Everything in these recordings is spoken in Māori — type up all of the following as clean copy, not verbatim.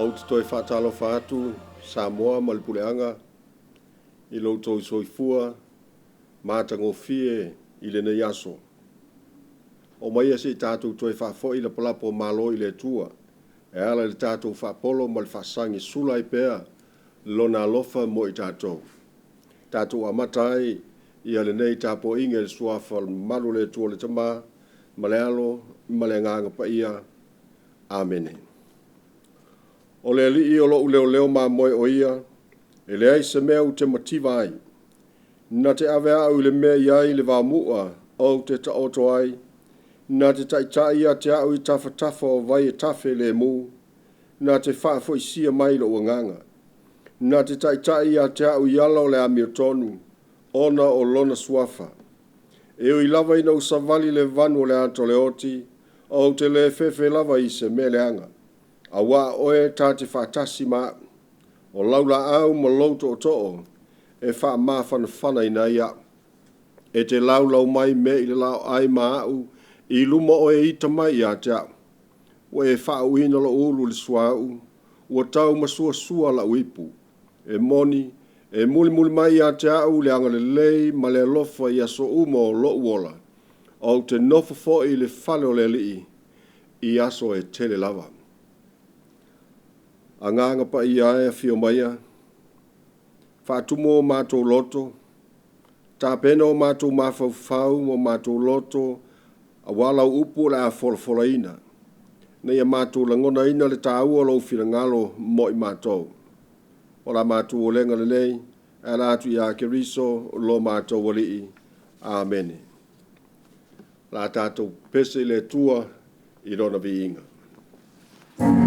Lotu toi whaatalo whaatu, Samoa, Malipuleanga, I Lotu soifua, Matagofie, I le nei aso. O mai ase I tātou toi whaafo I le palapo malo I le tua, e ala le tātou whaapolo ma le whaasangi sula I pēa, lona alofa mo I tātou. Tātou amatai, I ale nei tāpo inge le suafa malu le tua le tama, ma le alo, ma le nganga pa ia. Amene. O le ali I o lo uleo leo ma moe o ia, e le ai se mea u te motiva ai. Na te avea au le mea iai le vāmua o te ta oto ai, na te taitai ia te au I tawhatafa o vai e tafe le mu, na te whaafo I sia mai lo nganga. Na te taitai ia te au iala o le amiotonu, ona o lona suafa. E o I lava ina usavali le vanu o le ato le oti, o te le fefe lava I se me le anga. A wā oe tā te whātasi maa, o laula au ma Lotu o to'o, e wha maa whanawhana I nei a. E te laulau mai me I le lau ai maa au, I luma oe I tamai a te au. O e wha uina lo ulu le suau, ua tau masua sua la uipu. E moni, e muli muli mai a te au le anga le lei ma le lofa I aso umo lo uola. O te nofa fo I le fale o le li I aso e tele lava. A nganga pa I ae fio maia, whaatumo o mātou loto, tā pena o mātou mawhauwhau o mātou loto, a walau upu le a wholafola ina. Nei a mātou langona ina le tā ua lau whina ngalo mo I mātou. O la mātou o lenga le nei, a la atu I a keriso lo mātou wali I. Amene. La tātou pese le tua I rona vi inga. No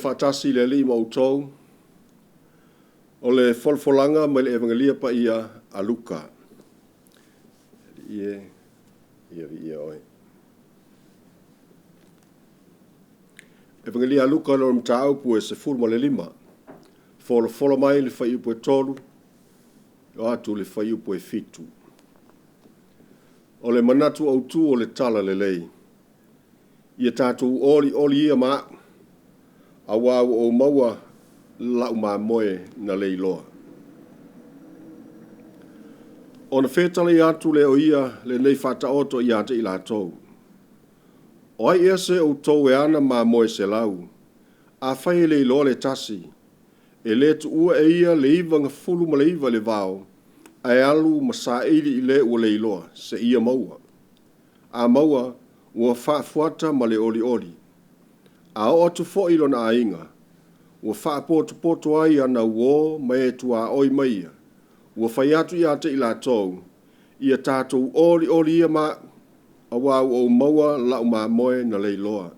whatasi le li mautou, o le folfolanga mai le evangelia pa ia a Luka. Ia oi. Evangelia a Luka lo mtau pu e se fulma le lima. Folo mai le fai upo e tolu, o atu le fai upo e fitu. O le manatu au tu o le tala le lei. Ia tātou oli ia maa, a wau o maua lau maa moe na lei loa. O na whetala i atu le o ia le nei whata oto i ate i la tau. O ai ea se o tau e ana maa moe se lau, a whai le loa le tasi, e le tu ua e ia le iwa nga fulu ma le iwa le vau, ai alu ma sa ili i le ua le loa, se ia maua. A maua, ua whaafuata ma le oli. A o atu fo ilo na ainga, ua whaapoto ai ana uo ma e tua oi maia, ua whai atu i ate i la tau, ia tātou oli ia ma a wau o maua lau ma moe na lei loa.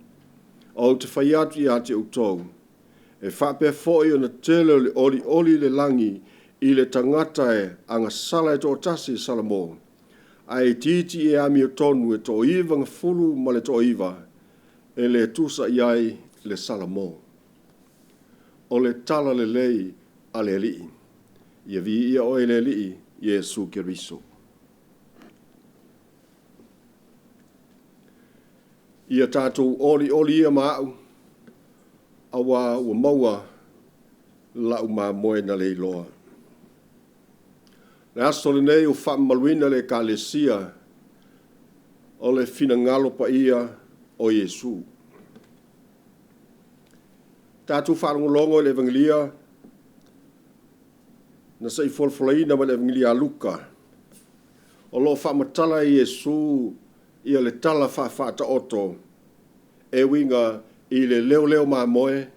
O te whai atu i ate o tau, e whapea fo i ona tele le oli le langi i le tangata e anga sala e tō tasi salamo. Ai titi e ami o tonu e tō iwa nga fulu ma le tō iwa, e le tusa iai le salamo. O le tala le lei a le lii, ia vi ia o e le lii, Iesu Keriso. Ia tātou oli ia maau, awa ua maua lau ma moe na le loa. Le aso le nei o whaamaluina le kalesia o le fina ngalo pa ia o Iesu. Tātou whaarongolongo le evangelia na sa i folfolaina ma le evangelia a Luka. O lo whaamatala i Iesu ia le tala whaafata oto e winga i le leo ma moe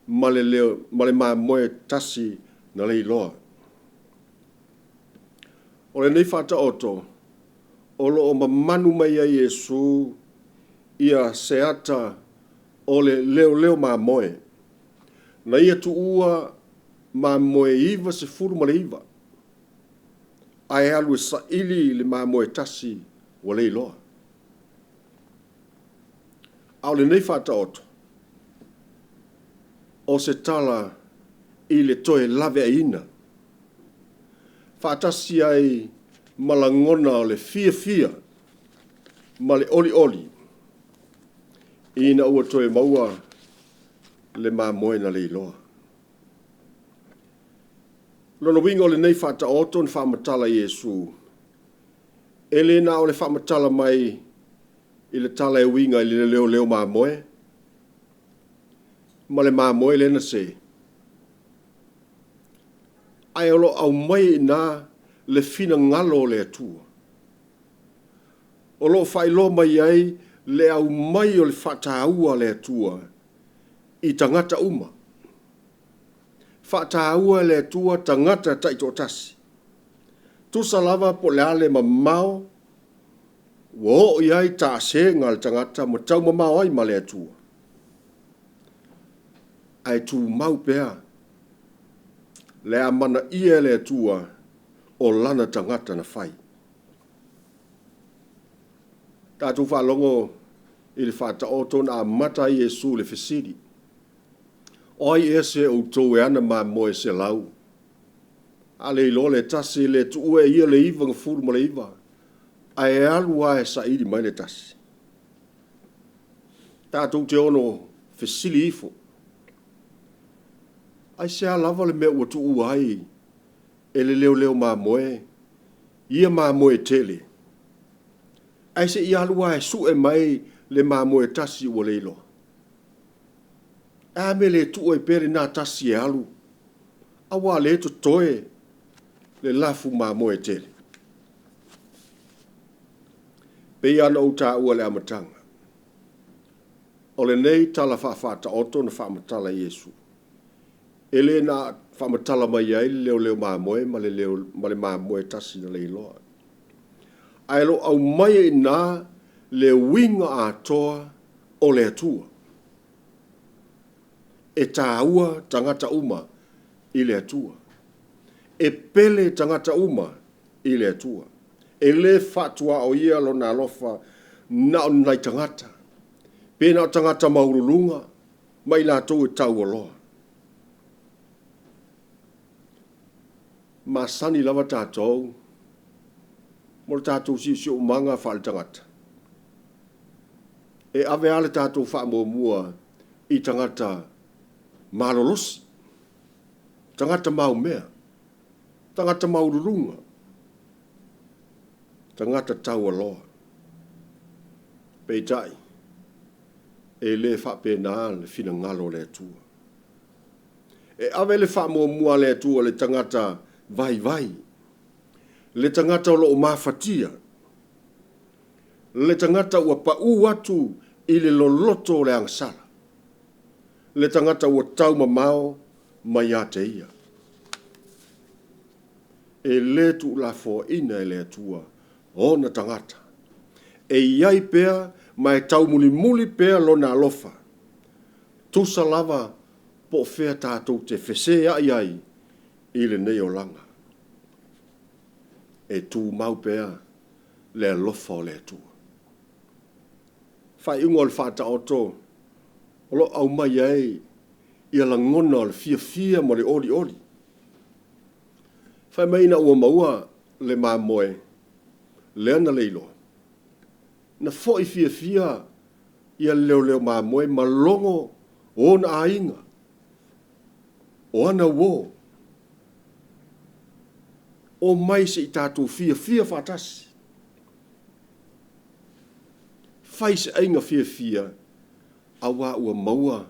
ma le ma moe tasi na le loa. O le nei whata oto, o lo o mamanu mai a Iesu ia seata o le leo ma moe. Na ia tu ua ma moe iwa se furu ma le iwa. Ai alu sa ili le ma moe tasi o le loa. Au le nei whata oto, o se tala i le toe lave aina. Whaatasi ai malangona o le fia, ma le oli. Ina ua toe maua le ma moe na le iloa. Lono wingo le nei whata oto ni whaamatala Iesu. Ele na o le whaamatala mai i le tala e winga i le leo ma moe. Ma le ma moe le na se. Ai olo au mai na le fina ngalo le atua. Olo fai lo mai ai le au mai o le whataua le atua i tangata uma. Whataua le atua tangata taito tasi. Tusa lava po le ale ma mau, wo iai ta se ngal tangata ma tau ma mau ai ma le atua. Ai tu mau pea. Le amana ia le atua o lana tangata na fai. Tātou whalongo i le whata o tona a mata Iesu le fesiri. Oi ese o tau e ana ma moe se lau. A le ilo le tasi le tu ue ia le iwa nga furu ma le iwa. A e alua e sa iri mai le tasi. Tātou te ono fesiri ifo. Ai se alava le mea ua tu uai. E le leo ma moe. Ia ma moe tele. Ai se i alua e su e mai le ma moe tasi ua leilo. A me le tu oi pere na tasi e alu. Awa le to toe le lafu ma moe tele. Pe ana o ta ua le amatanga. O le nei tala whaafata oto na whaamatala Iesu. Ele na whaamatala mai ai leo ma moe ma le ma moe tasi na leiloa. Ai lo au mai na le winga a toa o le atua. e tāua tangata uma i le atua. E pele tangata uma i le atua. E le fatua o ia lo na alofa na o nai tangata. Pena o tangata maurulunga, mai la tau e tau aloha. Ma sani lava tātou, mo le tātou si umanga whaale tangata. E ave ale tātou wha mua i tangata malolosi, tangata maumea, tangata maururunga, tangata tau aloha. Peitai, e le wha pēnā le whina ngalo le atua. E ave le wha mua le atua le tangata vai, le tangata o lo mawhatia, le tangata ua pau atu i le loloto le angsala, le tangata ua tau mamao mai a te ia. E le tu la fo ina e le atua o na tangata. E iai pea mai tau muli pea lo na alofa. Tusa lava po fea tātou te whesea iai i le nei o langa. E tū mau pea le alofa o le atua. Whai ungo le whata oto, o lo au mai ei i ala ngona o le fia mo le oli. Whai mai na ua maua le mamoe, le ana leilo. Na fo i fia i a leo mamoe malongo o na ainga. O ana wo. O mai se i tātou fia whatasi. Whai se ainga fia awa ua maua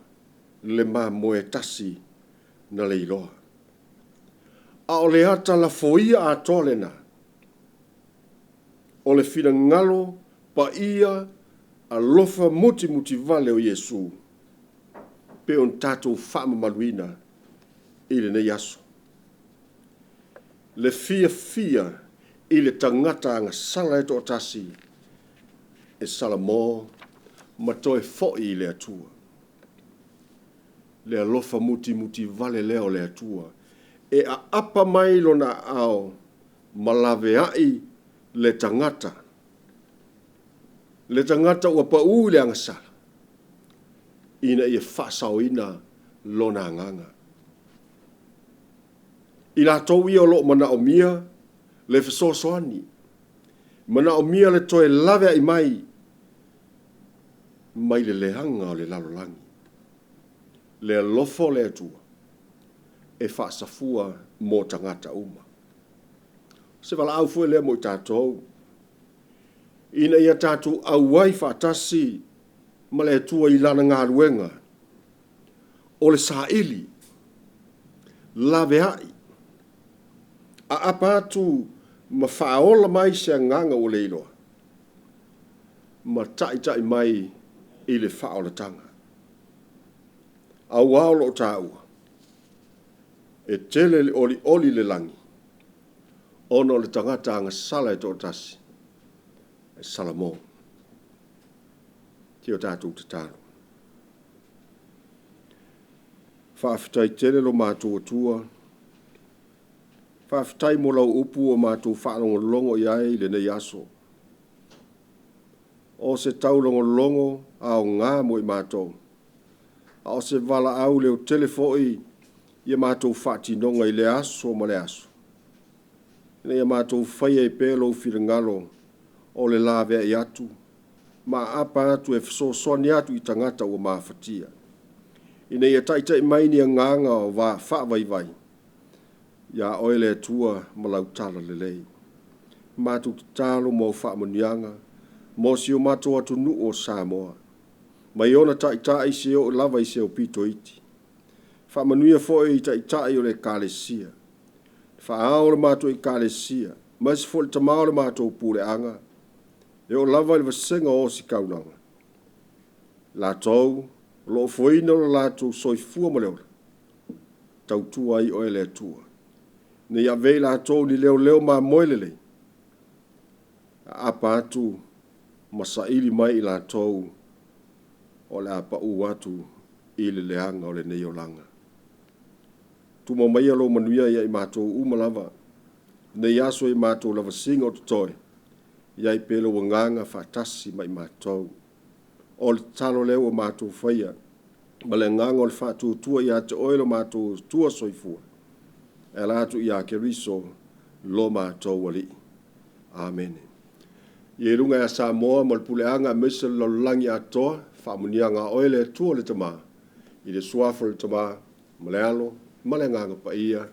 le mamoe tasi na leiloa. A o le ata la foia a tolena. O le whina ngalo pa ia a lofa muti vale o Yesu. Pe on tātou whaama maluina i le nei aso. Le fia i le tangata anga sala e tō tasi e sala mō matoe fo'i i le atua. Le alofa muti vale leo le atua. E a apa mai lona ao malave ai le tangata. Le tangata ua pau le angasala. Ina ia whasao ina lona nganga. I la tau ia o lo mana o mia le fesoasoani. Mana o mia le toe lave ai mai. Mai le lehanga o le lalolangi. Le alofo le atua. E whaasafua mō tangata uma. Se wala au fue lea mo i tātou. Ina ia tātou au wai whaatasi ma le atua i lana ngā ruenga. O le saili. Lave ai. A apatu ma whaola mai se nganga o leiloa. Ma tai mai i le whaola tanga. Au au lo tāua. E tele le oli le langi. Ono le tangata anga sala e tō tasi. E salamo. Tio tātou te tāno. Whaafitai tele lo mātua tua. Whaafitai mo lau upu o mātua whaanongo longo iai le nei aso. O se taulongo longo ao ngā mo i mātou. O se vala au leo telefoi ia mātou whaatinonga i le aso ma le aso. Ina ia mātou whaia i pēlo whiringalo o le lawea i atu. Ma apa atu e whasosoni atu i tangata o mawhatia. Ina ia taitai maini a nganga o wā whaavaivai. Ia oile atua ma lau tala le lei. Mātou te talo mo whaamanianga. Mo si o mātou atu nu o Samoa. Mai ona taitai se o lava i se o pito iti. Whaamanuia foe i taitai o le kālesia. Whaao le mātou i kālesia. Mas fo le tamao le mātou pūle anga. E o lava i wasenga o si kaunanga. La tau, lo foina o la tau soifua mo leora. Tau tua i oe le tua. Ne ia vei la tau ni leo ma moelele. Apa atu masaili mai i la tau o le apa u atu i le leanga o le nei o langa. Tu mo mai alo manuia ia i mātou umalava, nei aso i mātou lava singa o tutoe, ia i pelo wanganga whaatasi mai mātou. O le talo leo o mātou whaia, ma le nganga o le whātou tua ia te oilo mātou tua soifua. E lātu ia ke riso lo mātou wali. Amen. Ie runga ya Samoa mo le puleanga mese lo langi atoa, whamunianga oile tua le tama, i le suafa le tama, ma le alo, ma le nganga pa ia.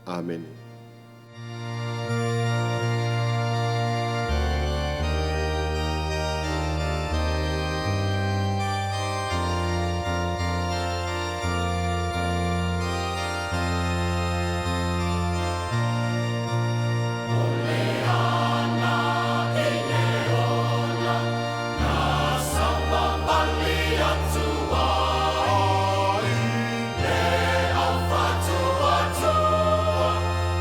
Amen.